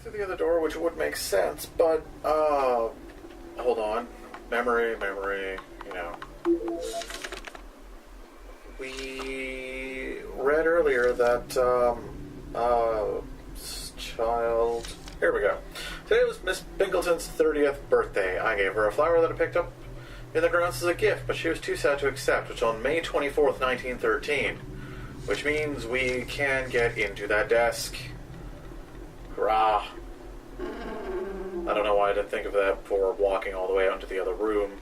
through the other door, which would make sense, but, hold on. Memory, you know. We read earlier that, child... Here we go. Today was Miss Pinkleton's 30th birthday. I gave her a flower that I picked up in the grounds as a gift, but she was too sad to accept, which on May 24th, 1913. Which means we can get into that desk. Hurrah. I don't know why I didn't think of that before walking all the way out into the other room.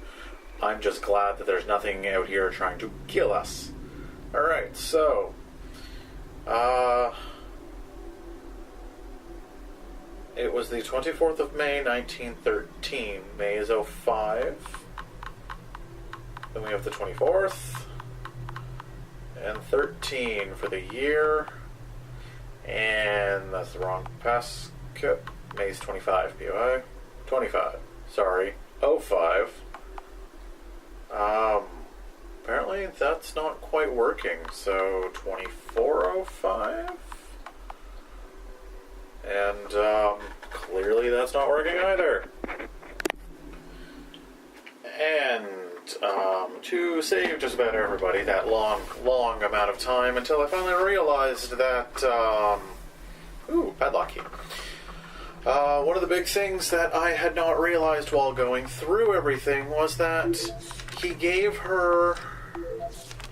I'm just glad that there's nothing out here trying to kill us. Alright, so... it was the 24th of May, 1913. May is 05. Then we have the 24th. And 13 for the year. And that's the wrong Fastcut. May's 25, POI. 25. Sorry. 05. Apparently that's not quite working. So 2405? And clearly that's not working either. And to save just about everybody that long amount of time until I finally realized that, ooh, padlock key. One of the big things that I had not realized while going through everything was that he gave her,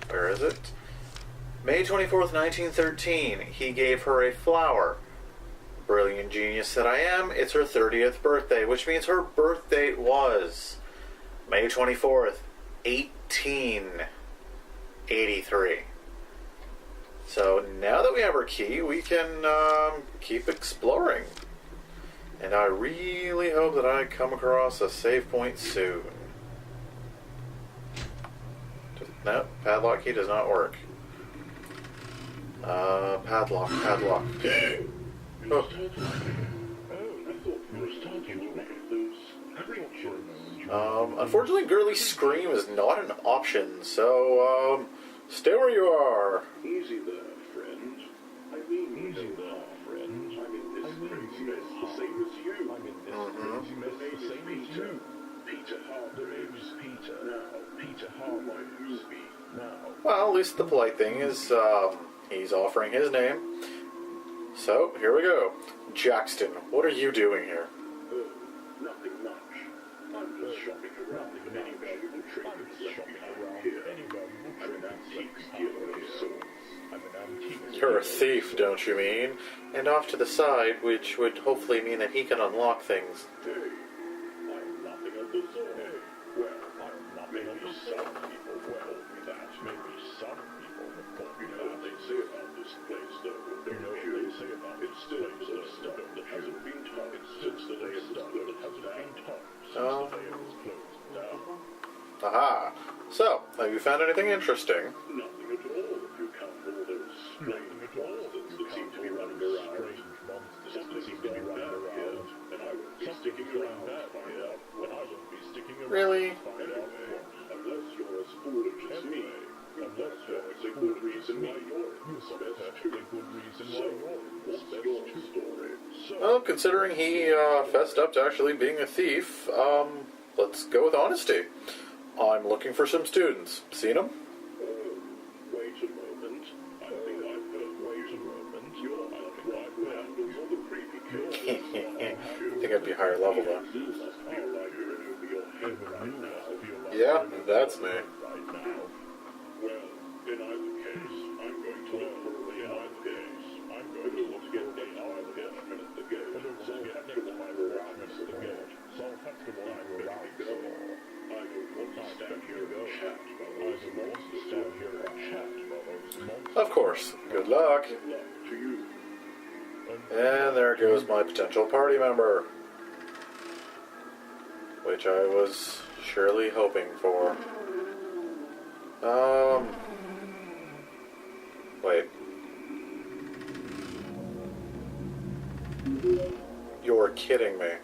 where is it? May 24th, 1913, he gave her a flower. Brilliant genius that I am, it's her 30th birthday, which means her birth date was May 24th, 1883. So now that we have our key, we can keep exploring. And I really hope that I come across a save point soon. No, padlock key does not work. Padlock. Oh. Unfortunately, Girly Scream is not an option, so, stay where you are. Easy there, friend. I mean, easy there, friend. I'm in this crazy mess the same as you. I'm in this crazy mess the same as you. Peter Hargreaves. Peter Hargreaves. Now. Well, at least the polite thing is, he's offering his name. So, here we go. Jackson, what are you doing here? Nothing much. I'm just shopping around for any valuable trinkets left behind here. I'm an antiques dealer of sorts. You're a thief, don't you mean? And off to the side, which would hopefully mean that he can unlock things. Hey, I'm nothing of the sort. Well, maybe some people will call me that. Maybe some people will call me that. What they say about this place, though, don't you? It still is the stuff that hasn't been taught since the day it was closed down. Aha. So, have you found anything interesting? Nothing at all if you count all those strange monsters that seem to be running around. Something's going bad here, and I won't be sticking around to find out. Really? Unless you're as foolish as me. Unless there's a good reason why you're in this mess too. So, what's your story? Well, considering he fessed up to actually being a thief, let's go with honesty. I'm looking for some students. Seen them? Wait a moment. I think I've heard wait a moment. You're not the one who handles all the creepy kids. I think I'd be higher level though. You must feel like you're in over your head right now. Yeah, that's me. Right now. Well, in either case, I'm going to look for a way out of this. I'm going to look to get the attachment at the gate. So I'll have to wire around at the gate. So I'll have to wire around at the gate. I don't want to stand here and chat while those monsters stand here and chat while those monsters. Of course. Good luck. Good luck to you. And there goes my potential party member. Which I was surely hoping for. Wait. You're kidding me.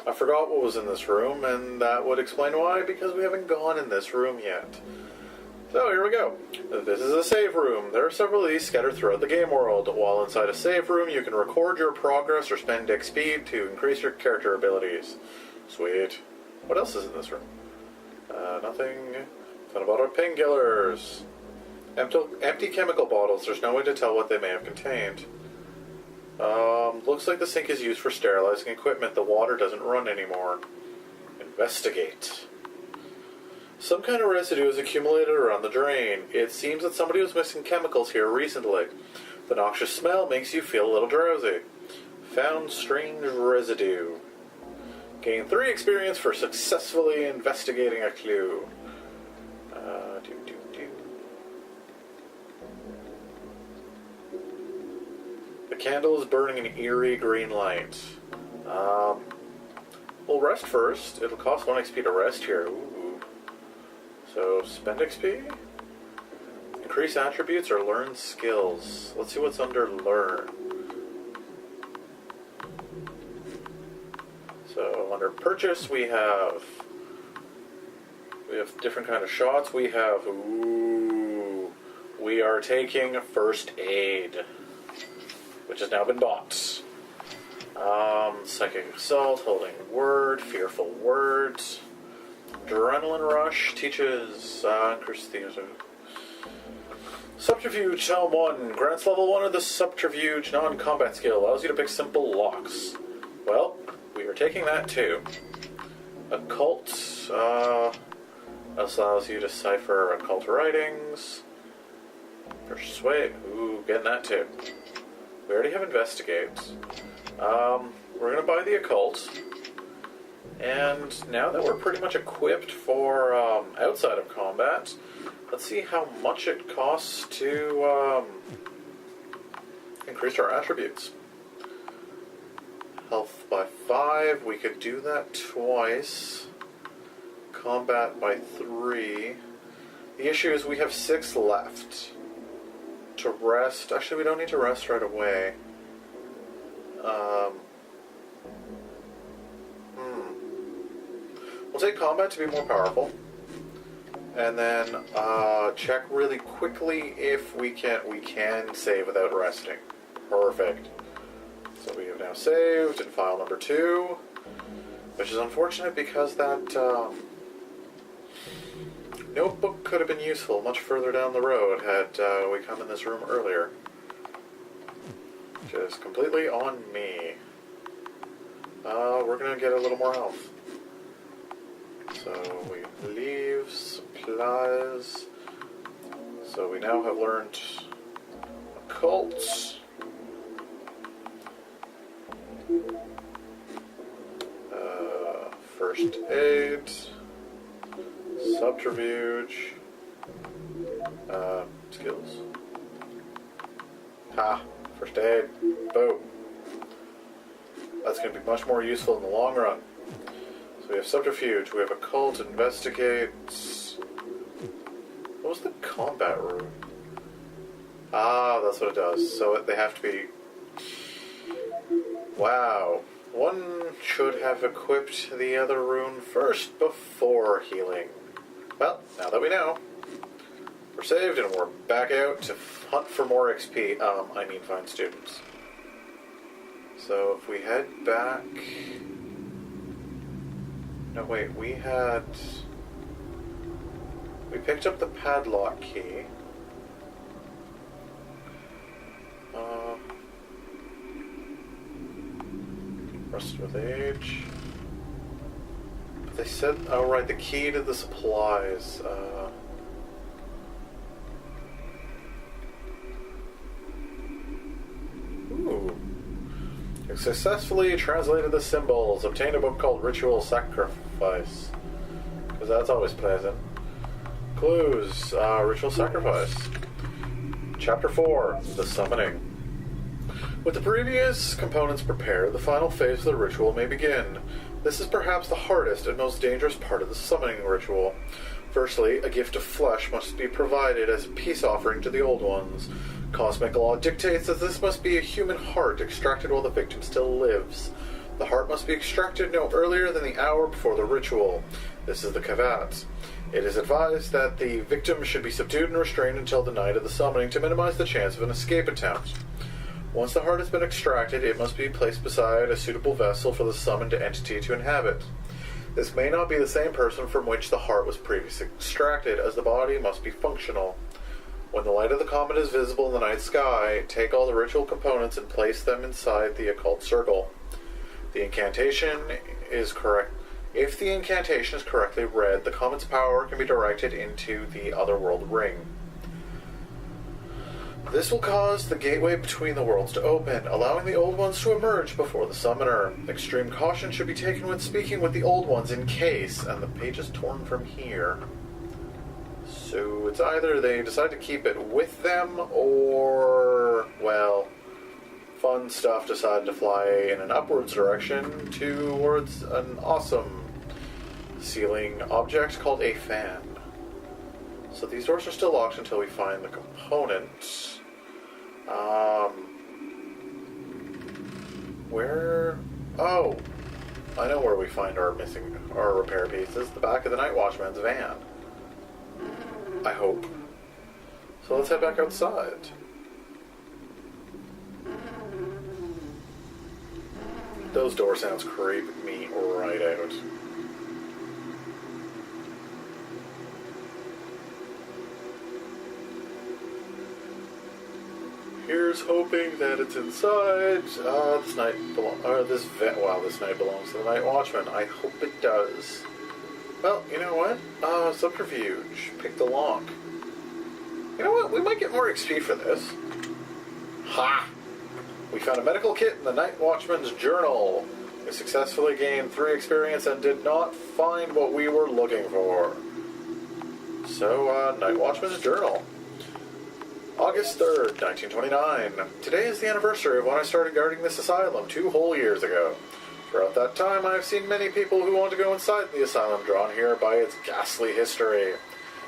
I forgot what was in this room, and that would explain why, because we haven't gone in this room yet. So here we go. This is a save room. There are several of these scattered throughout the game world. While inside a save room, you can record your progress or spend XP to increase your character abilities. Sweet. What else is in this room? Nothing. Found a bottle of painkillers. Empty chemical bottles. There's no way to tell what they may have contained. Looks like the sink is used for sterilizing equipment. The water doesn't run anymore. Investigate. Some kind of residue is accumulated around the drain. It seems that somebody was mixing chemicals here recently. The noxious smell makes you feel a little drowsy. Found strange residue. Gain 3 experience for successfully investigating a clue. The candle is burning an eerie green light. We'll rest first. It'll cost 1 XP to rest here. Ooh. So, spend XP? Increase attributes or learn skills. Let's see what's under learn. So, under purchase we have different kind of shots. We have, we are taking first aid, which has now been bought. Psychic Assault, Holding Word, Fearful Words, Adrenaline Rush, teaches, increase the Subterfuge, Helm 1, grants level 1 of the Subterfuge non-combat skill, allows you to pick simple locks. Well, we are taking that too. Occult, allows you to decipher occult writings. Persuade, getting that too. We already have Investigate. We're going to buy the Occult. And now that we're pretty much equipped for outside of combat, let's see how much it costs to increase our attributes. Health by 5, we could do that twice. Combat by 3. The issue is we have 6 left. To rest, actually we don't need to rest right away. We'll take combat to be more powerful. And then check really quickly if we can save without resting. Perfect. So we have now saved in file number 2, which is unfortunate because that notebook could have been useful much further down the road had we come in this room earlier. Which is completely on me. We're going to get a little more health. So we leave supplies. So we now have learned occult. First aid. Subterfuge. Skills. First aid. Boom. That's going to be much more useful in the long run. So we have Subterfuge, we have Occult, Investigate. What was the combat room? That's what it does. So they have to be... Wow. One should have equipped the other rune first before healing. Well, now that we know, we're saved and we're back out to hunt for more XP. I mean find students. So if we head back... No, wait, we picked up the padlock key. Rust with age. But they said, oh right, the key to the supplies. Ooh. You successfully translated the symbols. Obtained a book called Ritual Sacrifice. Because that's always pleasant. Clues. Ritual Sacrifice. Chapter 4. The Summoning. With the previous components prepared, the final phase of the ritual may begin. This is perhaps the hardest and most dangerous part of the summoning ritual. Firstly, a gift of flesh must be provided as a peace offering to the Old Ones. Cosmic law dictates that this must be a human heart extracted while the victim still lives. The heart must be extracted no earlier than the hour before the ritual. This is the Kavat. It is advised that the victim should be subdued and restrained until the night of the summoning to minimize the chance of an escape attempt. Once the heart has been extracted, it must be placed beside a suitable vessel for the summoned entity to inhabit. This may not be the same person from which the heart was previously extracted, as the body must be functional. When the light of the comet is visible in the night sky, take all the ritual components and place them inside the occult circle. The incantation is correct. If the incantation is correctly read, the comet's power can be directed into the otherworld ring. This will cause the gateway between the worlds to open, allowing the old ones to emerge before the summoner. Extreme caution should be taken when speaking with the old ones in case, and the page is torn from here. So it's either they decide to keep it with them, or, well, fun stuff decided to fly in an upwards direction towards an awesome ceiling object called a fan. So these doors are still locked until we find the component. Where? Oh, I know where we find our repair pieces. The back of the Night Watchman's van. I hope. So let's head back outside. Those door sounds creep me right out. Here's hoping that it's inside. This night belongs to the Night Watchman. I hope it does. Well, you know what? Subterfuge. Pick the lock. You know what? We might get more XP for this. Ha! We found a medical kit in the Night Watchman's journal. We successfully gained 3 experience and did not find what we were looking for. So, Night Watchman's journal. August 3rd, 1929. Today is the anniversary of when I started guarding this asylum 2 whole years ago. Throughout that time, I have seen many people who want to go inside the asylum drawn here by its ghastly history.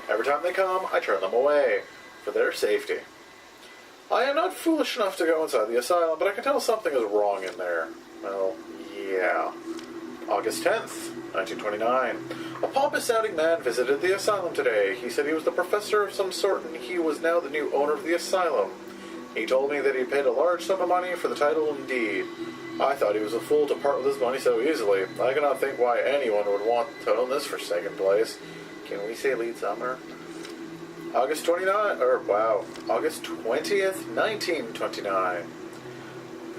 Every time they come, I turn them away, for their safety. I am not foolish enough to go inside the asylum, but I can tell something is wrong in there. Well, yeah. August 10th, 1929. A pompous-sounding man visited the asylum today. He said he was the professor of some sort, and he was now the new owner of the asylum. He told me that he paid a large sum of money for the title and deed. I thought he was a fool to part with his money so easily. I cannot think why anyone would want to own this forsaken place. Can we say late summer? August 20th, 1929.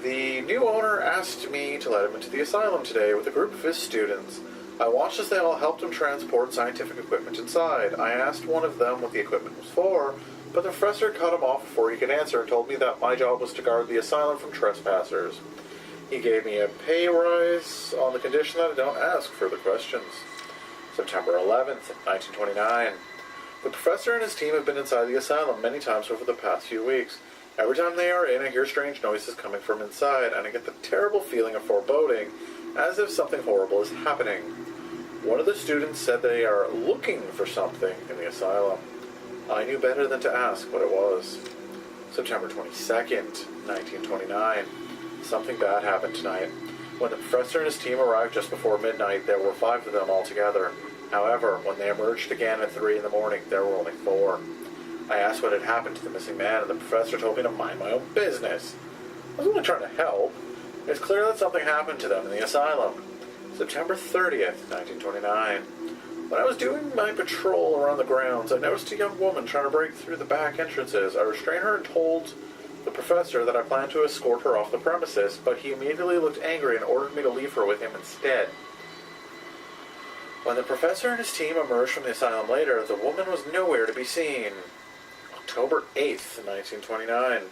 The new owner asked me to let him into the asylum today with a group of his students. I watched as they all helped him transport scientific equipment inside. I asked one of them what the equipment was for, but the professor cut him off before he could answer and told me that my job was to guard the asylum from trespassers. He gave me a pay rise on the condition that I don't ask further questions. September 11th, 1929. The professor and his team have been inside the asylum many times over the past few weeks. Every time they are in, I hear strange noises coming from inside, and I get the terrible feeling of foreboding, as if something horrible is happening. One of the students said they are looking for something in the asylum. I knew better than to ask what it was. September 22nd, 1929. Something bad happened tonight. When the professor and his team arrived just before midnight, there were 5 of them altogether. However, when they emerged again at 3 in the morning, there were only 4. I asked what had happened to the missing man, and the professor told me to mind my own business. I was only trying to help. It's clear that something happened to them in the asylum. September 30th, 1929. When I was doing my patrol around the grounds, I noticed a young woman trying to break through the back entrances. I restrained her and told the professor that I planned to escort her off the premises, but he immediately looked angry and ordered me to leave her with him instead. When the professor and his team emerged from the asylum later, the woman was nowhere to be seen. October 8th, 1929.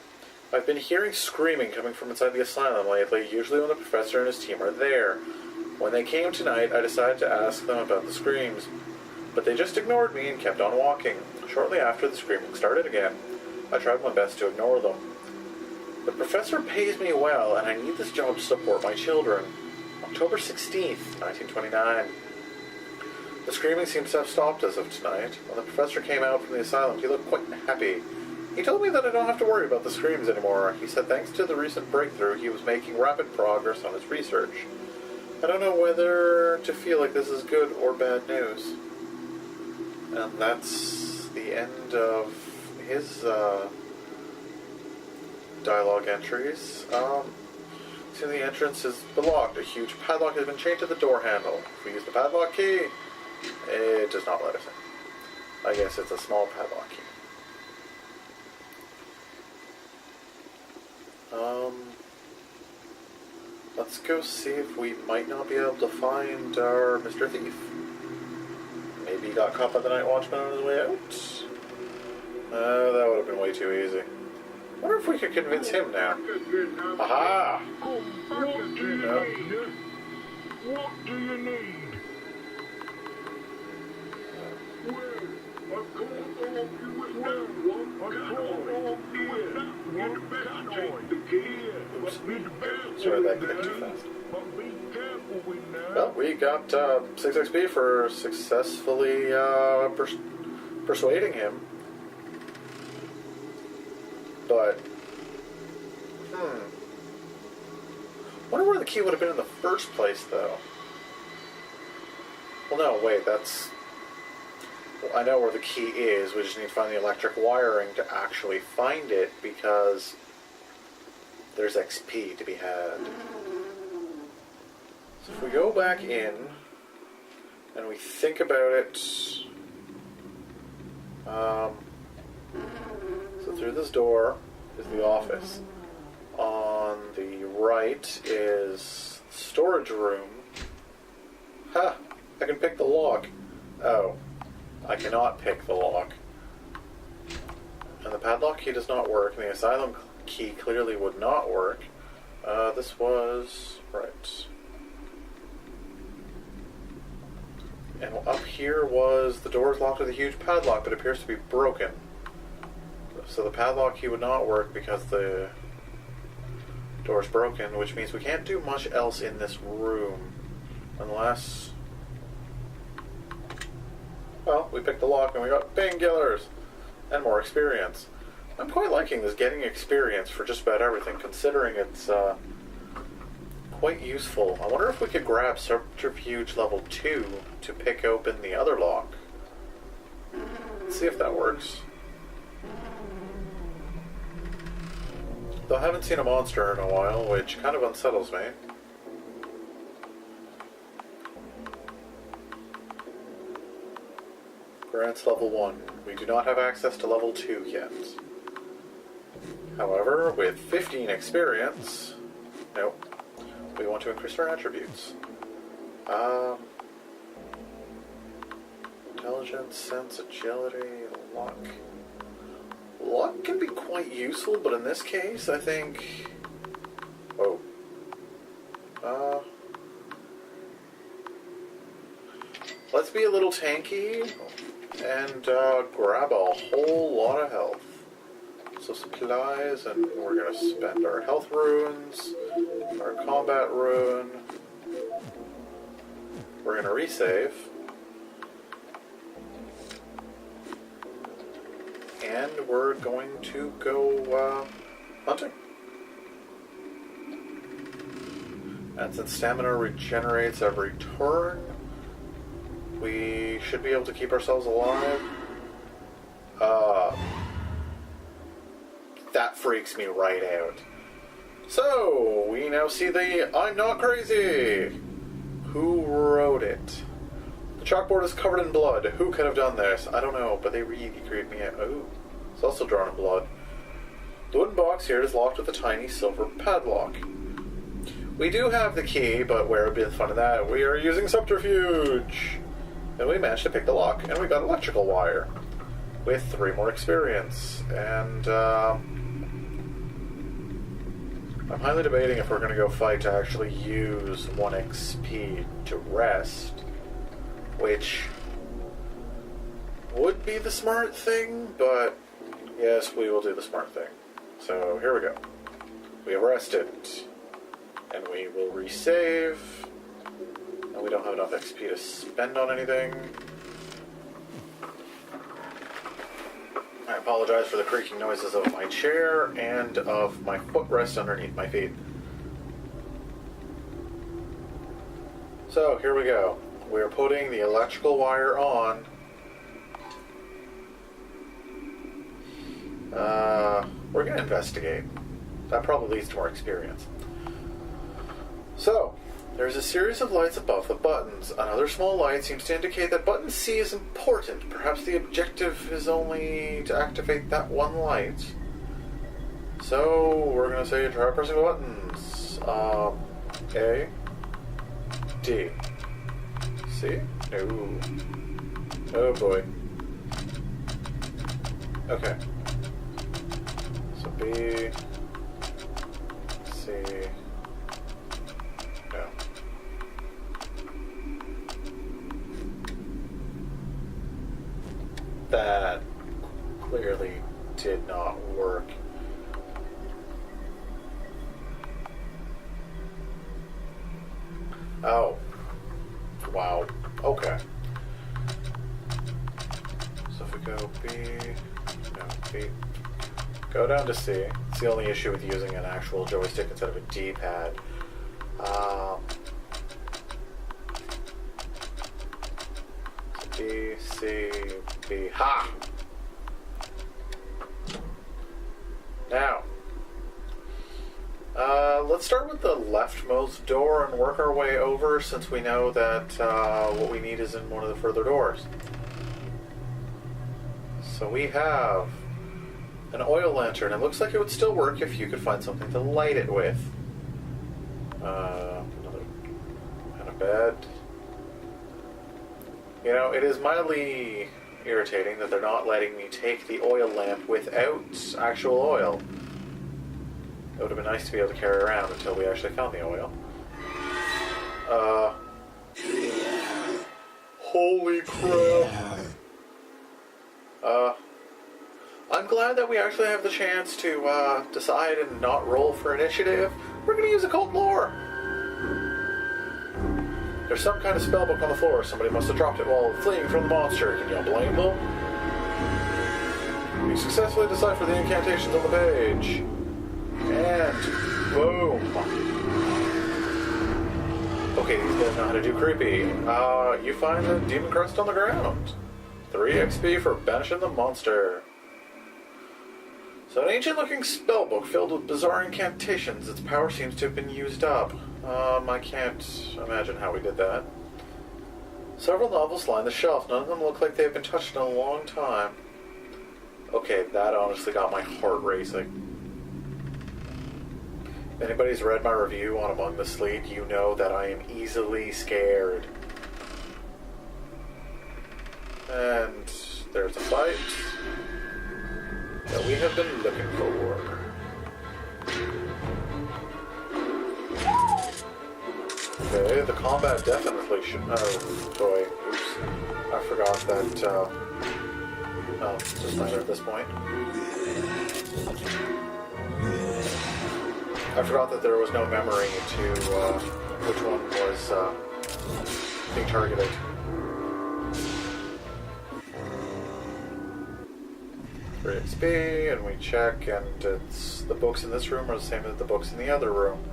I've been hearing screaming coming from inside the asylum lately, usually when the professor and his team are there. When they came tonight, I decided to ask them about the screams, but they just ignored me and kept on walking. Shortly after, the screaming started again. I tried my best to ignore them. The professor pays me well, and I need this job to support my children. October 16th, 1929. The screaming seems to have stopped as of tonight. When the professor came out from the asylum, he looked quite happy. He told me that I don't have to worry about the screams anymore. He said thanks to the recent breakthrough, he was making rapid progress on his research. I don't know whether to feel like this is good or bad news. And that's the end of his dialogue entries. See, the entrance is blocked. A huge padlock has been chained to the door handle. If we use the padlock key, it does not let us in. I guess it's a small padlock key. Let's go see if we might not be able to find our Mr. Thief. Maybe he got caught by the Night Watchman on his way out? That would have been way too easy. Wonder if we could convince him now. Aha! What do you No. need? What do you need? Well, I can't argue with that one. I can't argue with that one. You'd better take the key. Oops. But be careful Sorry, that with clicked too that. fast. But be careful with that. Well, we got 6 XP for successfully persuading him. But, wonder where the key would have been in the first place, though. Well, no, wait, that's... Well, I know where the key is. We just need to find the electric wiring to actually find it, because there's XP to be had. So if we go back in, and we think about it... So through this door is the office. On the right is the storage room. Ha! I can pick the lock. Oh. I cannot pick the lock. And the padlock key does not work, and the asylum key clearly would not work. This was... right. And up here was... the door is locked with a huge padlock, but appears to be broken. So the padlock key would not work because the door's broken, which means we can't do much else in this room. Unless... well, we picked the lock and we got painkillers and more experience. I'm quite liking this getting experience for just about everything, considering it's quite useful. I wonder if we could grab Subterfuge level 2 to pick open the other lock. Let's see if that works. Though I haven't seen a monster in a while, which kind of unsettles me. Grants level 1. We do not have access to level 2 yet. However, with 15 experience... nope. We want to increase our attributes. Intelligence, sense, agility, luck... luck can be quite useful, but in this case, I think... whoa. Let's be a little tanky and grab a whole lot of health. So supplies, and we're going to spend our health runes, our combat rune. We're going to resave. And we're going to go hunting. And since stamina regenerates every turn, we should be able to keep ourselves alive. That freaks me right out. So, we now see the I'm not crazy. Who wrote it? The chalkboard is covered in blood. Who could have done this? I don't know, but they really creep me out. Oh, it's also drawn in blood. The wooden box here is locked with a tiny silver padlock. We do have the key, but where would be the fun of that? We are using subterfuge. And we managed to pick the lock, and we got electrical wire. With 3 more experience. And, I'm highly debating if we're going to go fight to actually use 1 XP to rest. Which would be the smart thing, but yes, we will do the smart thing. So here we go. We have rested, and we will resave, and we don't have enough XP to spend on anything. I apologize for the creaking noises of my chair and of my footrest underneath my feet. So here we go. We're putting the electrical wire on We're going to investigate. That probably leads to more experience. So, there's a series of lights above the buttons. Another small light seems to indicate that button C is important. Perhaps the objective is only to activate that one light. So, we're going to say try pressing the buttons. A. D. C? No. Oh boy. Okay. So B. C. No. That clearly did not work. Oh. Wow. Okay. So if we go B, no, B, go down to C. It's the only issue with using an actual joystick instead of a D-pad. B, C, B. Ha! Now, let's start with the leftmost door and work our way over, since we know that what we need is in one of the further doors. So we have an oil lantern. It looks like it would still work if you could find something to light it with. Another kind of bed. You know, it is mildly irritating that they're not letting me take the oil lamp without actual oil. It would have been nice to be able to carry around until we actually found the oil. Holy crap. I'm glad that we actually have the chance to decide and not roll for initiative. We're going to use occult lore. There's some kind of spellbook on the floor. Somebody must have dropped it while fleeing from the monster. Can y'all blame them? You successfully decipher the incantations on the page. And boom. Okay, these guys know how to do creepy. You find the demon crest on the ground. 3 XP for banishing the monster. So an ancient-looking spellbook filled with bizarre incantations. Its power seems to have been used up. I can't imagine how we did that. Several novels line the shelf. None of them look like they've been touched in a long time. Okay, that honestly got my heart racing. If anybody's read my review on Among the Sleep, you know that I am easily scared. And there's a fight that we have been looking for. Okay, the combat definitely should... Oh, boy. Oops. I forgot that, oh, it's just matter at this point. I forgot that there was no memory to, which one was, being targeted. For XP, and we check, and it's the books in this room are the same as the books in the other room.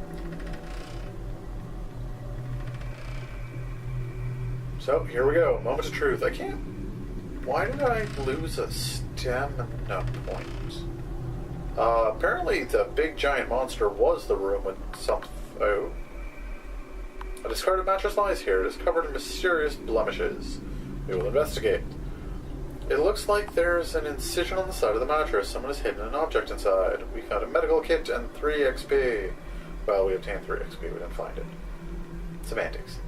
So, here we go. Moment of truth. I can't... Why did I lose a stamina point? Apparently the big giant monster was the room with something... Oh. A discarded mattress lies here. It is covered in mysterious blemishes. We will investigate. It looks like there's an incision on the side of the mattress. Someone has hidden an object inside. We found a medical kit and 3 XP. Well, we obtained 3 XP. We didn't find it. Semantics.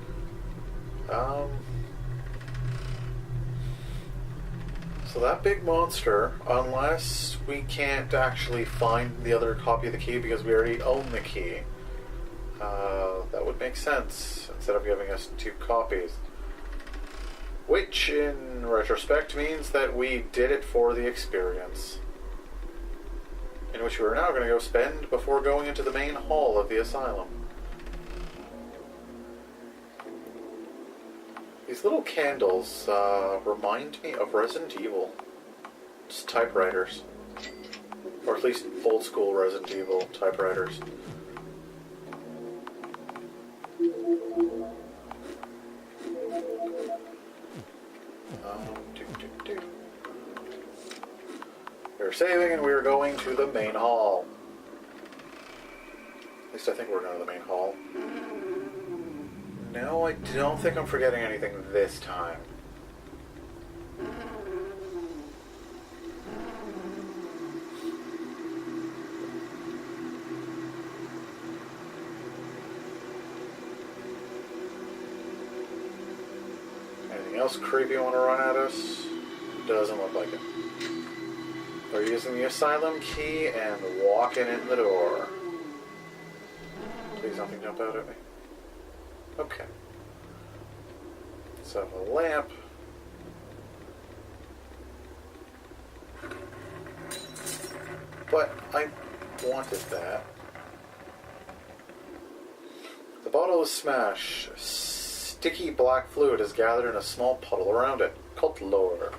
So that big monster, unless we can't actually find the other copy of the key because we already own the key, that would make sense instead of giving us 2 copies. Which, in retrospect, means that we did it for the experience. In which we are now going to go spend before going into the main hall of the asylum. These little candles remind me of Resident Evil. Just typewriters. Or at least old school Resident Evil typewriters. are saving, and we are going to the main hall. At least I think we're going to the main hall. No, I don't think I'm forgetting anything this time. Anything else creepy want to run at us? Doesn't look like it. They're using the asylum key and walking in the door. Please nothing jump out at me. Okay. So a lamp. But I wanted that. The bottle is smashed. Sticky black fluid is gathered in a small puddle around it. Cult lore.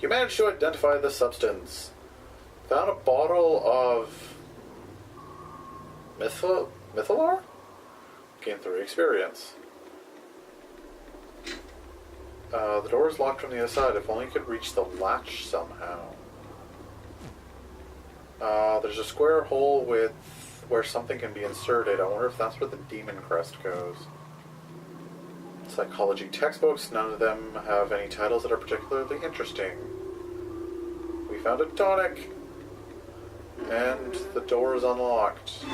You managed to identify the substance. Found a bottle of Mythos? Gain 3 experience. The door is locked from the other side. If only you could reach the latch somehow. There's a square hole with where something can be inserted. I wonder if that's where the demon crest goes. Psychology textbooks, none of them have any titles that are particularly interesting. We found a tonic, and the door is unlocked.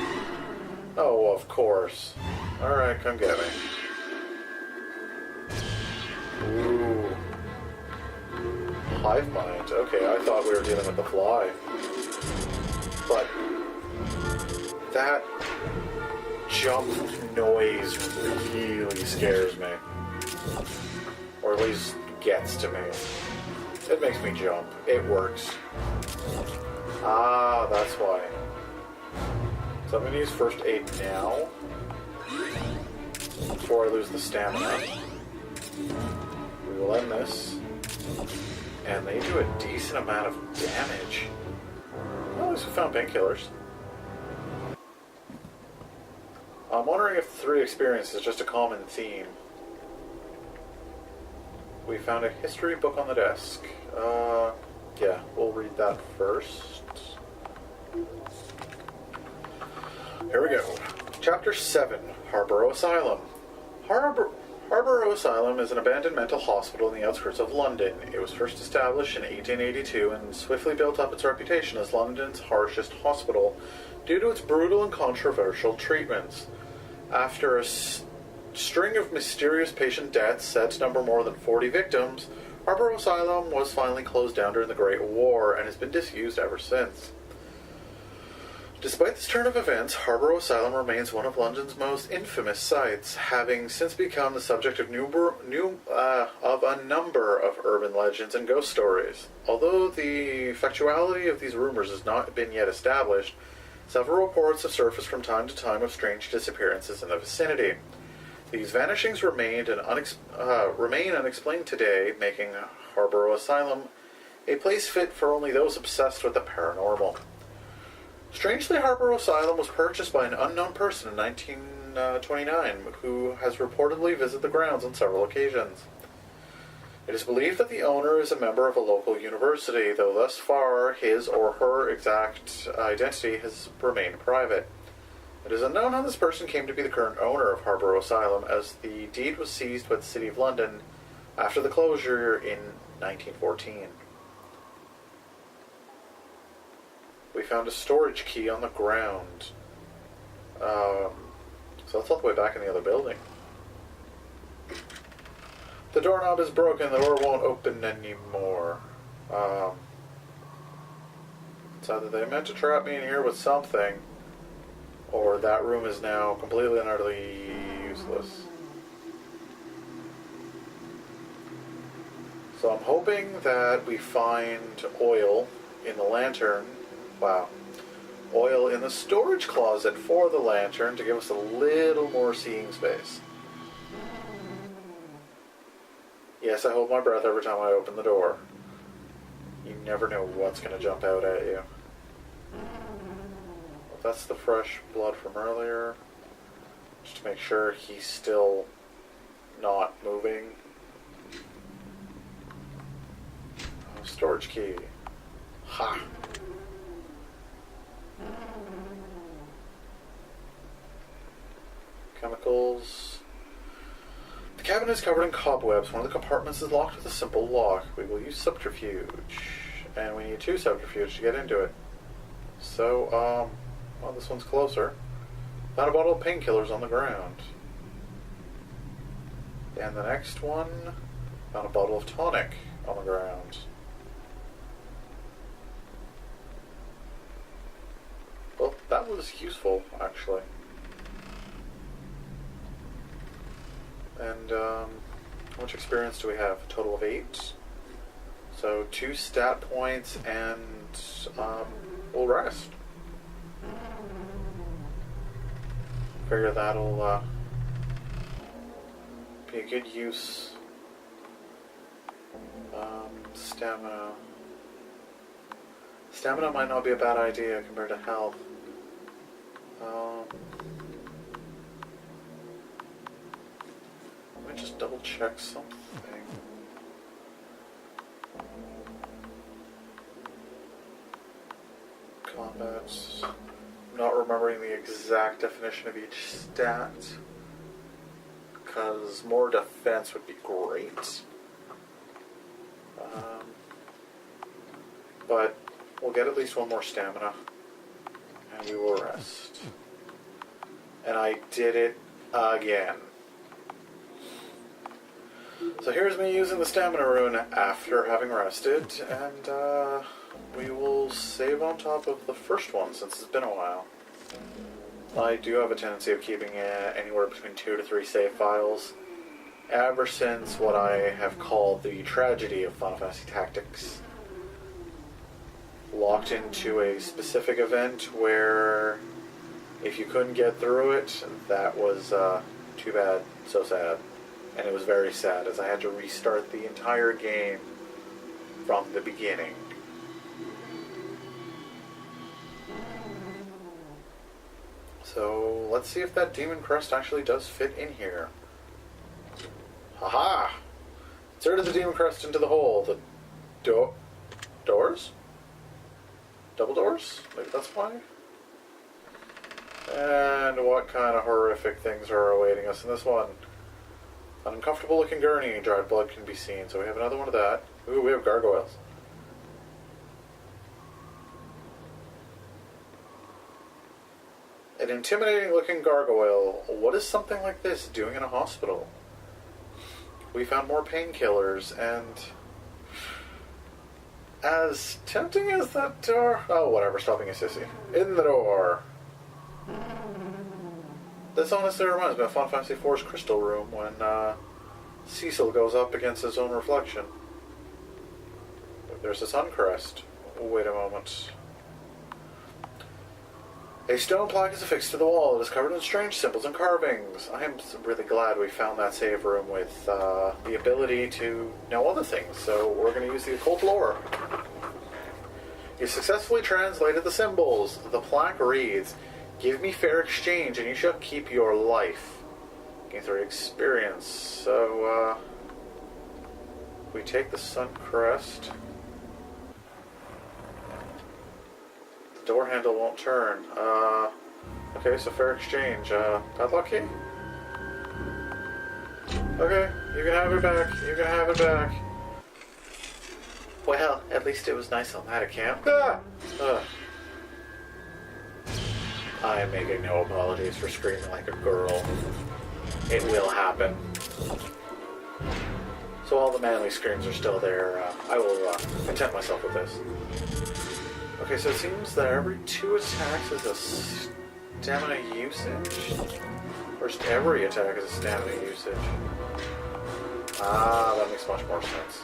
Oh, of course. Alright, come get me. Ooh. Hive mind. Okay, I thought we were dealing with the fly. But that jump noise really scares me. Or at least gets to me. It makes me jump. It works. Ah, that's why. So I'm going to use first aid now. Before I lose the stamina. We will end this. And they do a decent amount of damage. Well, at least we found painkillers. I'm wondering if 3 experience is just a common theme. We found a history book on the desk. Yeah, we'll read that first. Here we go. Chapter 7, Harborough Asylum. Harborough Asylum is an abandoned mental hospital in the outskirts of London. It was first established in 1882 and swiftly built up its reputation as London's harshest hospital due to its brutal and controversial treatments. After a string of mysterious patient deaths said to number more than 40 victims, Harborough Asylum was finally closed down during the Great War and has been disused ever since. Despite this turn of events, Harborough Asylum remains one of London's most infamous sites, having since become the subject of a number of urban legends and ghost stories. Although the factuality of these rumors has not been yet established, several reports have surfaced from time to time of strange disappearances in the vicinity. These vanishings remain unexplained today, making Harborough Asylum a place fit for only those obsessed with the paranormal. Strangely, Harborough Asylum was purchased by an unknown person in 1929, who has reportedly visited the grounds on several occasions. It is believed that the owner is a member of a local university, though thus far his or her exact identity has remained private. It is unknown how this person came to be the current owner of Harborough Asylum, as the deed was seized by the City of London after the closure in 1914. We found a storage key on the ground. So that's all the way back in the other building. The doorknob is broken, the door won't open anymore. It's either they meant to trap me in here with something, or that room is now completely and utterly useless. So I'm hoping that we find oil in the lantern. Wow. Oil in the storage closet for the lantern to give us a little more seeing space. Yes, I hold my breath every time I open the door. You never know what's going to jump out at you. Well, that's the fresh blood from earlier. Just to make sure he's still not moving. Oh, storage key. Ha! Chemicals. The cabin is covered in cobwebs. One of the compartments is locked with a simple lock. We will use subterfuge. And we need 2 subterfuge to get into it. So, well, this one's closer. Found a bottle of painkillers on the ground. And the next one, found a bottle of tonic on the ground. Well, that was useful, actually. And, how much experience do we have? A total of 8. So, 2 stat points, and, we'll rest. Figure that'll, be a good use. Stamina. Stamina might not be a bad idea compared to health. Let me just double check something. Combat. I'm not remembering the exact definition of each stat, because more defense would be great. But we'll get at least 1 more stamina, and we will rest. And I did it again. So here's me using the stamina rune after having rested, and we will save on top of the first one since it's been a while. I do have a tendency of keeping anywhere between 2 to 3 save files ever since what I have called the tragedy of Final Fantasy Tactics. Locked into a specific event where if you couldn't get through it, that was too bad, so sad. And it was very sad as I had to restart the entire game from the beginning. So let's see if that demon crest actually does fit in here. Haha! Inserted the demon crest into the hole. The doors? Double doors? Maybe that's why? And what kind of horrific things are awaiting us in this one? An uncomfortable looking gurney, dried blood can be seen, so we have another one of that. Ooh, we have gargoyles. An intimidating looking gargoyle. What is something like this doing in a hospital? We found more painkillers, and as tempting as that door... Oh, whatever, stopping a sissy. In the door. This honestly reminds me of Final Fantasy IV's Crystal Room when Cecil goes up against his own reflection. There's a sun crest. Wait a moment. A stone plaque is affixed to the wall. It is covered in strange symbols and carvings. I am really glad we found that save room with the ability to know other things, so we're going to use the occult lore. You successfully translated the symbols. The plaque reads, "Give me fair exchange and you shall keep your life." Gain 3 experience. So, we take the sun crest. The door handle won't turn. Okay, so fair exchange. Padlock key? Okay, you can have it back. You can have it back. Well, at least it was nice on that account. Ah! I am making no apologies for screaming like a girl. It will happen. So all the manly screams are still there. I will content myself with this. Okay, so it seems that every 2 attacks is a stamina usage. First, every attack is a stamina usage. Ah, that makes much more sense.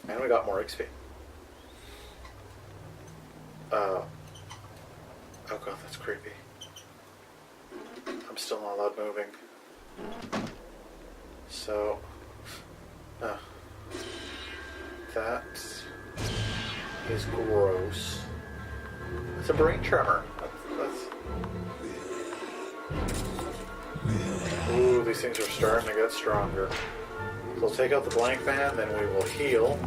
And we got more XP. Oh god, that's creepy. I'm still not allowed moving. So... that is gross. It's a brain tremor. Ooh, these things are starting to get stronger. So we'll take out the blank man, then we will heal.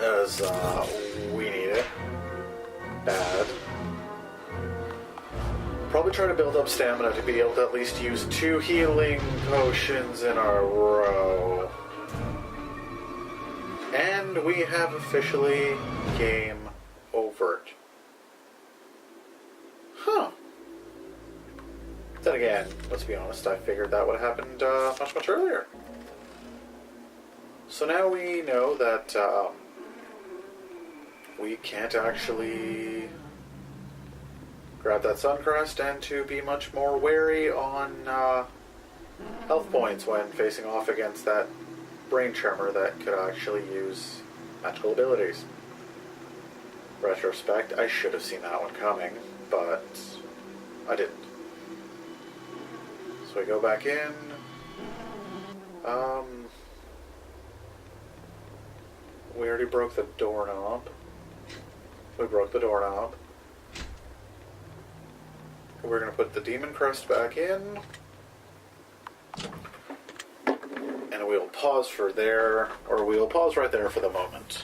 As we need it. Bad. probably try to build up stamina to be able to at least use 2 healing potions in a row. And we have officially game over. Huh. Then again, let's be honest, I figured that would have happened much earlier. So now we know that we can't actually grab that sun crest, and to be much more wary on health points when facing off against that brain tremor that could actually use magical abilities. Retrospect, I should have seen that one coming, but I didn't. So we go back in. We already broke the doorknob. We broke the doorknob. We're going to put the demon crest back in. And we'll pause for there, or we'll pause right there for the moment.